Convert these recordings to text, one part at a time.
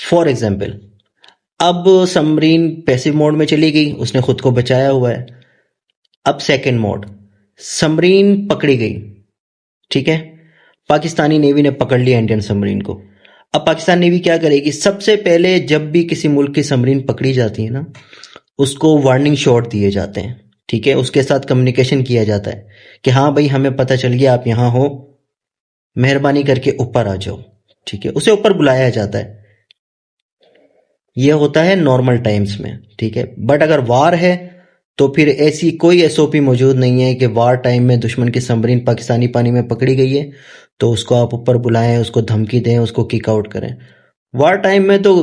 For example, अब submarine passive mode में चली गई, उसने खुद को बचाया हुआ है। अब सेकंड मोड, सबमरीन पकड़ी गई, ठीक है, पाकिस्तानी नेवी ने पकड़ लिया इंडियन सबमरीन को। अब पाकिस्तान नेवी क्या करेगी? सबसे पहले जब भी किसी मुल्क की सबमरीन पकड़ी जाती है ना, उसको वार्निंग शॉट दिए जाते हैं, ठीक है, उसके साथ कम्युनिकेशन किया जाता है कि हाँ भाई, हमें पता चल गया आप यहां हो, मेहरबानी करके ऊपर आ जाओ, ठीक है, उसे ऊपर बुलाया जाता है। यह होता है नॉर्मल टाइम्स में, ठीक है। बट अगर वार है तो फिर ऐसी कोई एसओपी मौजूद नहीं है कि वार टाइम में दुश्मन की सबमरीन पाकिस्तानी पानी में पकड़ी गई है तो उसको आप ऊपर बुलाएं, उसको धमकी दें, उसको किक आउट करें। वार टाइम में तो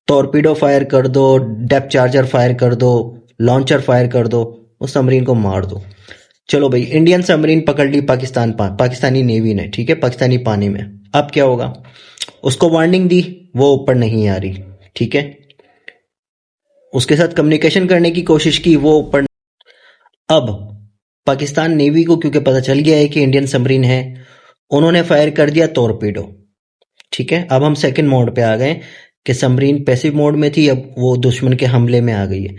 टॉर्पीडो फायर कर दो, डेप्थ चार्जर फायर कर दो, लॉन्चर फायर कर दो, उस सबमरीन को मार दो। चलो भाई, इंडियन सबमरीन पकड़ ली पाकिस्तानी नेवी ने, ठीक है, पाकिस्तानी पानी में। अब क्या होगा? उसको वार्निंग दी, वो ऊपर नहीं आ रही, ठीक है, उसके साथ कम्युनिकेशन करने की कोशिश की, वो ऊपर। अब पाकिस्तान नेवी को क्योंकि पता चल गया है कि इंडियन सबमरीन है, उन्होंने फायर कर दिया टॉर्पीडो, ठीक है। अब हम सेकंड मोड पे आ गए कि सबमरीन पैसिव मोड में थी, अब वो दुश्मन के हमले में आ गई है।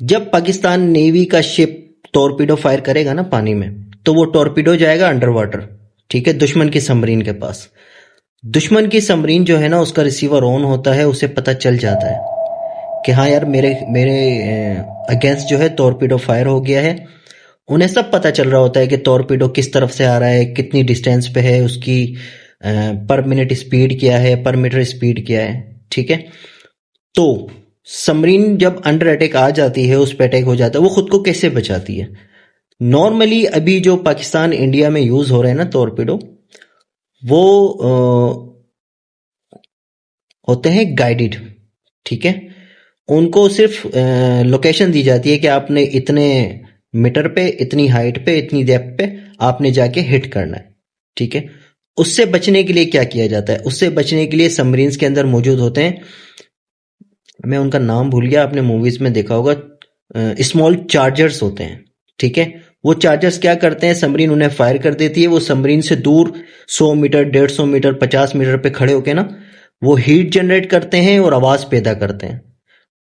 जब पाकिस्तान नेवी का शिप टॉर्पीडो फायर करेगा ना पानी में, तो वो टॉर्पीडो जाएगा अंडर वाटर, ठीक है, दुश्मन की सबमरीन के पास। दुश्मन की सबमरीन जो है ना, उसका रिसीवर ऑन होता है, उसे पता चल जाता है कि हाँ यार, मेरे मेरे अगेंस्ट जो है टॉर्पीडो फायर हो गया है। उन्हें सब पता चल रहा होता है कि टॉर्पीडो किस तरफ से आ रहा है, कितनी डिस्टेंस पे है, उसकी पर मिनट स्पीड क्या है, पर मीटर स्पीड क्या है, ठीक है। तो सबमरीन जब अंडर अटैक आ जाती है, उस पर अटैक हो जाता है, वो खुद को कैसे बचाती है? नॉर्मली अभी जो पाकिस्तान इंडिया में यूज हो रहे हैं ना टॉर्पीडो, वो होते हैं गाइडेड, ठीक है। उनको सिर्फ लोकेशन दी जाती है कि आपने इतने मीटर पे, इतनी हाइट पे, इतनी डेप्थ पे आपने जाके हिट करना है, ठीक है। उससे बचने के लिए क्या किया जाता है? उससे बचने के लिए सबमरीन्स के अंदर मौजूद होते हैं, मैं उनका नाम भूल गया, आपने मूवीज में देखा होगा, स्मॉल चार्जर्स होते हैं, ठीक है। वो चार्जर्स क्या करते हैं? सबमरीन उन्हें फायर कर देती है, वो सबमरीन से दूर 100 मीटर, 150 मीटर, 50 मीटर पे खड़े होके ना, वो हीट जनरेट करते हैं और आवाज पैदा करते हैं।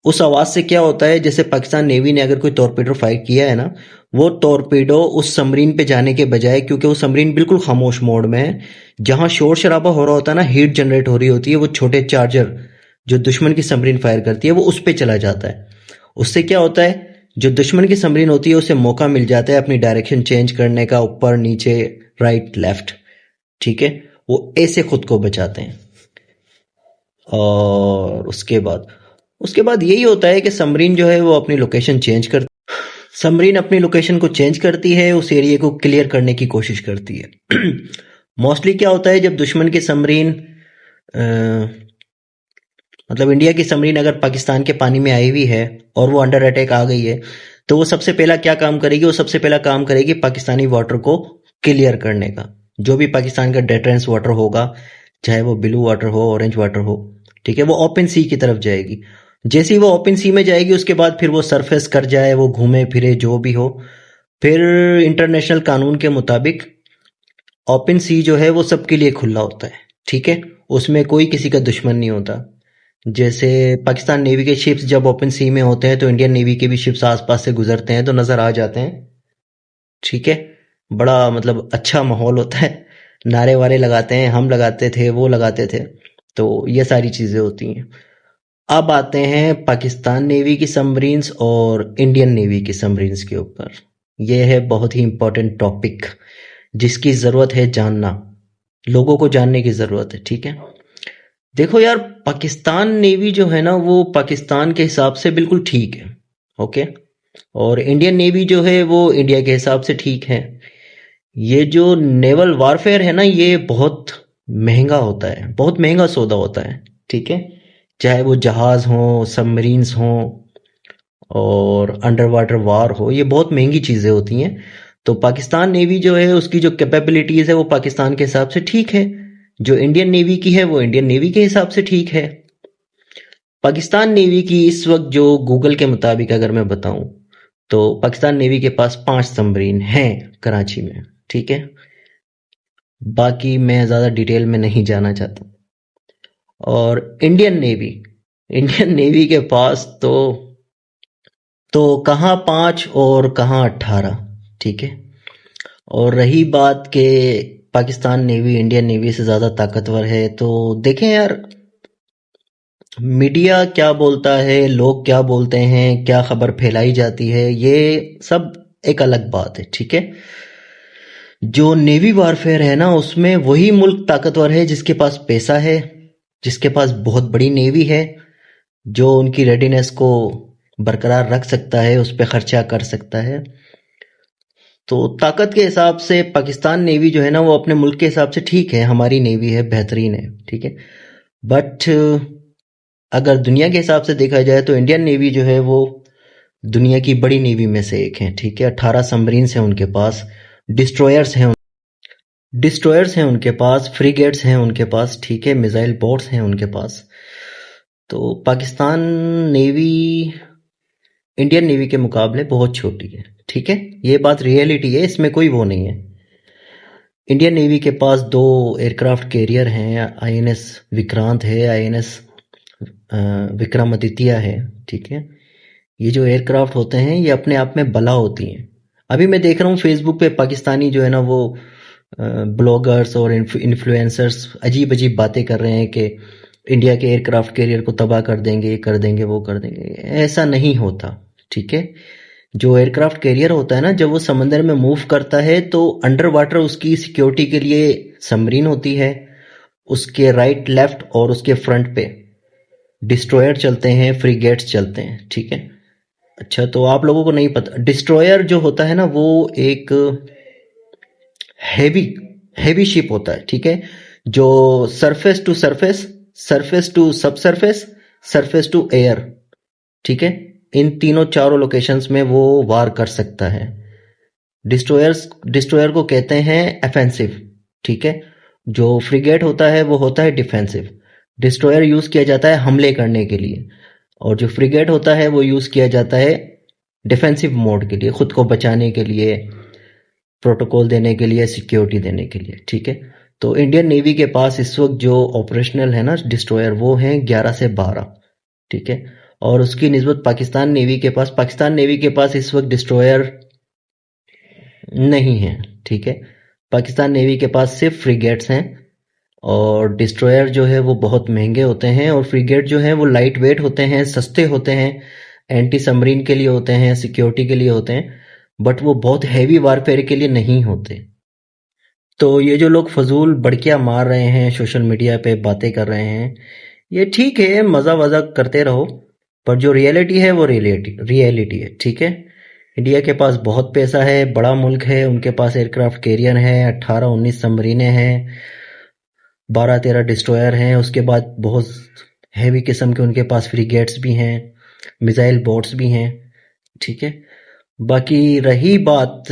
उस आवाज से क्या होता है, जैसे पाकिस्तान नेवी ने अगर कोई टॉर्पीडो फायर किया है ना, वो टॉर्पीडो उस सबमरीन पे जाने के बजाय, क्योंकि वो सबमरीन बिल्कुल खामोश मोड में है, जहां शोर शराबा हो रहा होता है ना, हीट जनरेट हो रही होती है, वो छोटे चार्जर जो दुश्मन की सबमरीन फायर करती है, वो उस पे चला जाता है। उससे क्या होता है, जो दुश्मन की सबमरीन होती है उसे मौका मिल जाता है अपनी डायरेक्शन चेंज करने का, ऊपर नीचे, राइट लेफ्ट, ठीक है। वो ऐसे खुद को बचाते हैं। और उसके बाद यही होता है कि सबमरीन जो है वो अपनी लोकेशन चेंज कर सबमरीन अपनी लोकेशन को चेंज करती है, उस एरिया को क्लियर करने की कोशिश करती है। मोस्टली क्या होता है, जब दुश्मन की सबमरीन मतलब इंडिया की सबमरीन अगर पाकिस्तान के पानी में आई हुई है और वो अंडर अटैक आ गई है, तो वो सबसे पहला क्या काम करेगी? वो सबसे पहला काम करेगी पाकिस्तानी वाटर को क्लियर करने का। जो भी पाकिस्तान का डेटरेंस वाटर होगा, चाहे वो ब्लू वाटर हो, ऑरेंज वाटर हो, ठीक है, वो ओपन सी की तरफ जाएगी। जैसे ही वो ओपन सी में जाएगी, उसके बाद फिर वो सरफेस कर जाए, वो घूमे फिरे जो भी हो, फिर इंटरनेशनल कानून के मुताबिक ओपन सी जो है वो सबके लिए खुला होता है, ठीक है, उसमें कोई किसी का दुश्मन नहीं होता। जैसे पाकिस्तान नेवी के शिप्स जब ओपन सी में होते हैं, तो इंडियन नेवी के भी शिप्स आसपास से गुजरते हैं तो नजर आ जाते हैं, ठीक है। बड़ा मतलब अच्छा माहौल होता है, नारे वारे लगाते हैं, हम लगाते थे, वो लगाते थे, तो ये सारी चीजें होती हैं। अब आते हैं पाकिस्तान नेवी की सबमरीन्स और इंडियन नेवी की सबमरीन्स के ऊपर। यह है बहुत ही इंपॉर्टेंट टॉपिक, जिसकी जरूरत है जानना, लोगों को जानने की जरूरत है, ठीक है। देखो यार, पाकिस्तान नेवी जो है ना, वो पाकिस्तान के हिसाब से बिल्कुल ठीक है, ओके। और इंडियन नेवी जो है वो इंडिया के हिसाब से ठीक है। ये जो नेवल वारफेयर है ना, ये बहुत महंगा होता है, बहुत महंगा सौदा होता है, ठीक है। चाहे वो जहाज हो, सबमरीन्स हो, और अंडर वाटर वार हो, ये बहुत महंगी चीजें होती हैं। तो पाकिस्तान नेवी जो है, उसकी जो कैपेबिलिटीज है वो पाकिस्तान के हिसाब से ठीक है। जो इंडियन नेवी की है वो इंडियन नेवी के हिसाब से ठीक है। पाकिस्तान नेवी की इस वक्त जो गूगल के मुताबिक अगर मैं बताऊं, तो पाकिस्तान नेवी के पास 5 सबमरीन हैं कराची में, ठीक है। बाकी मैं ज्यादा डिटेल में नहीं जाना चाहता। और इंडियन नेवी के पास तो कहाँ 5 और कहाँ 18, ठीक है। और रही बात के पाकिस्तान नेवी इंडियन नेवी से ज़्यादा ताकतवर है, तो देखें यार, मीडिया क्या बोलता है, लोग क्या बोलते हैं, क्या खबर फैलाई जाती है, ये सब एक अलग बात है, ठीक है। जो नेवी वारफेयर है ना, उसमें वही मुल्क ताकतवर है जिसके पास पैसा है, जिसके पास बहुत बड़ी नेवी है, जो उनकी रेडीनेस को बरकरार रख सकता है, उस पर खर्चा कर सकता है। तो ताकत के हिसाब से पाकिस्तान नेवी जो है ना, वो अपने मुल्क के हिसाब से ठीक है, हमारी नेवी है, बेहतरीन है, ठीक है। बट अगर दुनिया के हिसाब से देखा जाए तो इंडियन नेवी जो है वो दुनिया की बड़ी नेवी में से एक है, ठीक है। 18 सबमरीन्स हैं उनके पास, डिस्ट्रॉयर्स हैं डिस्ट्रॉयर्स हैं उनके पास, फ्रिगेट्स हैं उनके पास, ठीक है, मिसाइल बोट्स हैं उनके पास। तो पाकिस्तान नेवी इंडियन नेवी के मुकाबले बहुत छोटी है, ठीक है। ये बात रियलिटी है, इसमें कोई वो नहीं है। इंडियन नेवी के पास 2 एयरक्राफ्ट कैरियर हैं, आईएनएस विक्रांत है, आईएनएस विक्रमादित्य है, ठीक है। ये जो एयरक्राफ्ट होते हैं ये अपने आप में बला होती हैं। अभी मैं देख रहा हूँ फेसबुक पे पाकिस्तानी जो है ना वो ब्लॉगर्स और इन्फ्लुएंसर्स अजीब अजीब बातें कर रहे हैं कि इंडिया के एयरक्राफ्ट कैरियर को तबाह कर देंगे, ये कर देंगे, वो कर देंगे। ऐसा नहीं होता, ठीक है। जो एयरक्राफ्ट कैरियर होता है ना, जब वो समंदर में मूव करता है तो अंडर वाटर उसकी सिक्योरिटी के लिए सबमरीन होती है, उसके राइट लेफ्ट और उसके फ्रंट पे डिस्ट्रॉयर चलते हैं, फ्रिगेट्स चलते हैं, ठीक है। अच्छा, तो आप लोगों को नहीं पता, डिस्ट्रॉयर जो होता है ना वो एक हैवी हैवी शिप होता है, ठीक है, जो surface to surface, surface to sub surface, surface to air, ठीक है, इन तीनों चारों लोकेशंस में वो वार कर सकता है। डिस्ट्रॉयर को कहते हैं ऑफेंसिव, ठीक है। जो फ्रिगेट होता है वो होता है डिफेंसिव। डिस्ट्रॉयर यूज किया जाता है हमले करने के लिए, और जो फ्रिगेट होता है वो यूज किया जाता है डिफेंसिव मोड के लिए, खुद को बचाने के लिए, प्रोटोकॉल देने के लिए, सिक्योरिटी देने के लिए, ठीक है। तो इंडियन नेवी के पास इस वक्त जो ऑपरेशनल है ना डिस्ट्रॉयर, वो हैं 11 से 12, ठीक है। और उसकी निस्बत पाकिस्तान नेवी के पास इस वक्त डिस्ट्रॉयर नहीं है, ठीक है। पाकिस्तान नेवी के पास सिर्फ फ्रिगेट्स हैं, और डिस्ट्रॉयर जो है वो बहुत महंगे होते हैं, और फ्रिगेट जो है वो लाइट वेट होते हैं, सस्ते होते हैं, एंटी सबमरीन के लिए होते हैं, सिक्योरिटी के लिए होते हैं, बट वो बहुत हैवी वारफेयर के लिए नहीं होते। तो ये जो लोग फजूल बड़कियां मार रहे हैं, सोशल मीडिया पे बातें कर रहे हैं, ये ठीक है, मजा वजा करते रहो, पर जो रियलिटी है वो रियलिटी है, ठीक है। इंडिया के पास बहुत पैसा है, बड़ा मुल्क है, उनके पास एयरक्राफ्ट कैरियर है, 18-19 सबमरीनें हैं, 12-13 डिस्ट्रॉयर हैं, उसके बाद बहुत हैवी किस्म के उनके पास फ्रिगेट्स भी हैं, मिसाइल बोट्स भी हैं, ठीक है। बाकी रही बात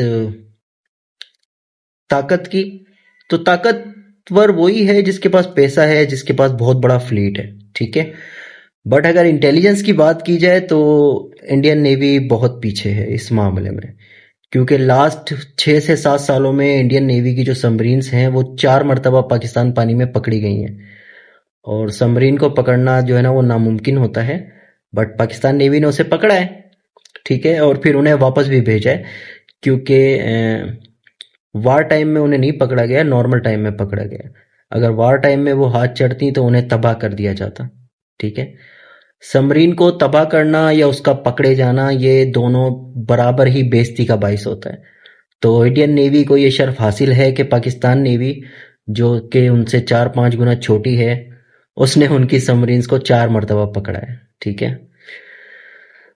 ताकत की, तो ताकतवर वही है जिसके पास पैसा है, जिसके पास बहुत बड़ा फ्लीट है, ठीक है। बट अगर इंटेलिजेंस की बात की जाए तो इंडियन नेवी बहुत पीछे है इस मामले में, क्योंकि लास्ट 6 से 7 सालों में इंडियन नेवी की जो सबमरीन्स हैं वो 4 मरतबा पाकिस्तान पानी में पकड़ी गई हैं, और सबमरीन को पकड़ना जो है ना वो नामुमकिन होता है, बट पाकिस्तान नेवी ने उसे पकड़ा है, ठीक है, और फिर उन्हें वापस भी भेजा है, क्योंकि वार टाइम में उन्हें नहीं पकड़ा गया, नॉर्मल टाइम में पकड़ा गया। अगर वार टाइम में वो हाथ चढ़ती तो उन्हें तबाह कर दिया जाता, ठीक है। सबमरीन को तबाह करना या उसका पकड़े जाना, ये दोनों बराबर ही बेइज्जती का बाइस होता है। तो इंडियन नेवी को ये शर्फ हासिल है कि पाकिस्तान नेवी, जो कि उनसे 4-5 गुना छोटी है, उसने उनकी सबमरीन्स को 4 मरतबा पकड़ा है, ठीक है।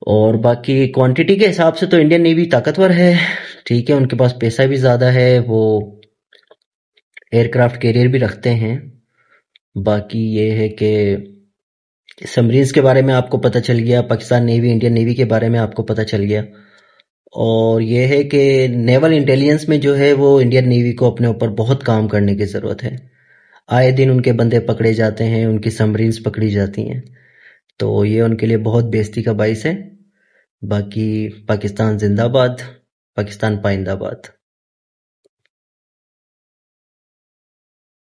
और बाकी क्वांटिटी के हिसाब से तो इंडियन नेवी ताकतवर है, ठीक है, उनके पास पैसा भी ज़्यादा है, वो एयरक्राफ्ट कैरियर भी रखते हैं। बाकी ये है कि सबमरीन्स के बारे में आपको पता चल गया, पाकिस्तान नेवी इंडियन नेवी के बारे में आपको पता चल गया, और ये है कि नेवल इंटेलिजेंस में जो है वो इंडियन नेवी को अपने ऊपर बहुत काम करने की ज़रूरत है। आए दिन उनके बंदे पकड़े जाते हैं, उनकी सबमरीन्स पकड़ी जाती हैं, तो ये उनके लिए बहुत बेइज्जती का बाइस है। बाकी पाकिस्तान जिंदाबाद, पाकिस्तान पाइंदाबाद।